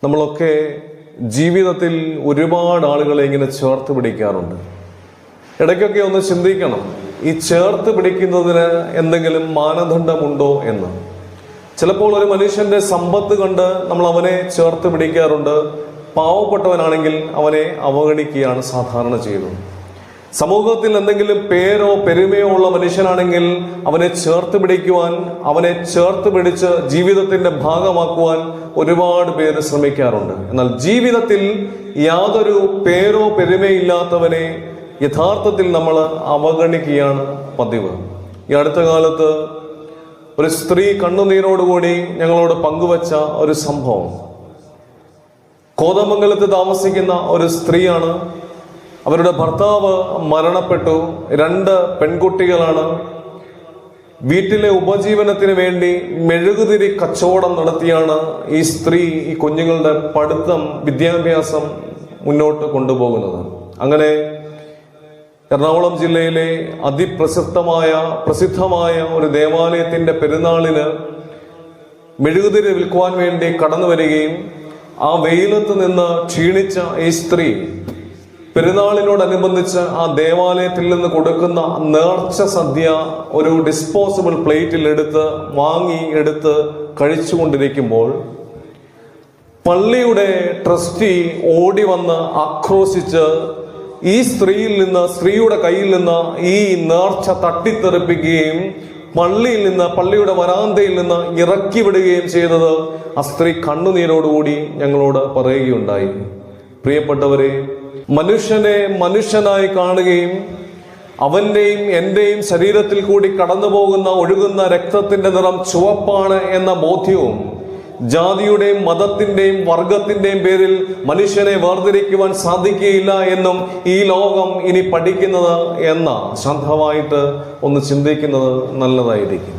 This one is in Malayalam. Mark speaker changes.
Speaker 1: നമ്മളൊക്കെ ജീവിതത്തിൽ ഒരുപാട് ആളുകളെ ഇങ്ങനെ ചേർത്ത് പിടിക്കാറുണ്ട്. ഇടയ്ക്കൊക്കെ ഒന്ന് ചിന്തിക്കണം, ഈ ചേർത്ത് പിടിക്കുന്നതിന് എന്തെങ്കിലും മാനദണ്ഡമുണ്ടോ എന്ന്. ചിലപ്പോൾ ഒരു മനുഷ്യന്റെ സമ്പത്ത് കണ്ട് നമ്മൾ അവനെ ചേർത്ത് പിടിക്കാറുണ്ട്. പാവപ്പെട്ടവനാണെങ്കിൽ അവനെ അവഗണിക്കുകയാണ് സാധാരണ ചെയ്യുന്നത്. സമൂഹത്തിൽ എന്തെങ്കിലും പേരോ പെരുമയോ ഉള്ള മനുഷ്യനാണെങ്കിൽ അവനെ ചേർത്ത് പിടിക്കുവാൻ, അവനെ ചേർത്ത് പിടിച്ച് ജീവിതത്തിന്റെ ഭാഗമാക്കുവാൻ ഒരുപാട് പേര് ശ്രമിക്കാറുണ്ട്. എന്നാൽ ജീവിതത്തിൽ യാതൊരു പേരോ പെരുമയില്ലാത്തവനെ യഥാർത്ഥത്തിൽ നമ്മൾ അവഗണിക്കുകയാണ് പതിവ്. ഈ അടുത്ത കാലത്ത് ഒരു സ്ത്രീ കണ്ണുനീരോടുകൂടി ഞങ്ങളോട് പങ്കുവച്ച ഒരു സംഭവം. കോതമംഗലത്ത് താമസിക്കുന്ന ഒരു സ്ത്രീയാണ്. അവരുടെ ഭർത്താവ് മരണപ്പെട്ടു. 2 പെൺകുട്ടികളാണ്. വീട്ടിലെ ഉപജീവനത്തിന് വേണ്ടി മെഴുകുതിരി കച്ചവടം നടത്തിയാണ് ഈ സ്ത്രീ ഈ കുഞ്ഞുങ്ങളുടെ പഠിത്തം, വിദ്യാഭ്യാസം മുന്നോട്ട് കൊണ്ടുപോകുന്നത്. അങ്ങനെ എറണാകുളം ജില്ലയിലെ പ്രസിദ്ധമായ ഒരു ദേവാലയത്തിന്റെ പെരുന്നാളിന് മെഴുകുതിരി വിൽക്കുവാൻ വേണ്ടി കടന്നു വരികയും ആ വെയിലത്ത് നിന്ന് ക്ഷീണിച്ച ഈ സ്ത്രീ പെരുന്നാളിനോടനുബന്ധിച്ച് ആ ദേവാലയത്തിൽ നിന്ന് കൊടുക്കുന്ന നേർച്ച സദ്യ ഒരു ഡിസ്പോസിബിൾ പ്ലേറ്റിൽ എടുത്ത് കഴിച്ചുകൊണ്ടിരിക്കുമ്പോൾ പള്ളിയുടെ ട്രസ്റ്റി ഓടി വന്ന് ആക്രോശിച്ച് ഈ സ്ത്രീയുടെ കയ്യിൽ നിന്ന് ഈ നേർച്ച തട്ടിത്തെറിപ്പിക്കുകയും പള്ളിയുടെ വരാന്തയിൽ നിന്ന് ഇറക്കി വിടുകയും ചെയ്തത് ആ സ്ത്രീ കണ്ണുനീരോടുകൂടി ഞങ്ങളോട് പറയുകയുണ്ടായി. പ്രിയപ്പെട്ടവരെ, മനുഷ്യനെ മനുഷ്യനായി കാണുകയും അവന്റെയും എന്റെയും ശരീരത്തിൽ കൂടി കടന്നുപോകുന്ന ഒഴുകുന്ന രക്തത്തിന്റെ നിറം ചുവപ്പാണ് എന്ന ബോധ്യവും ജാതിയുടെയും മതത്തിന്റെയും വർഗത്തിന്റെയും പേരിൽ മനുഷ്യനെ വേർതിരിക്കുവാൻ സാധിക്കുകയില്ല എന്നും ഈ ലോകം ഇനി പഠിക്കുന്നത് എന്ന ശാന്തമായിട്ട് ഒന്ന് ചിന്തിക്കുന്നത് നല്ലതായിരിക്കും.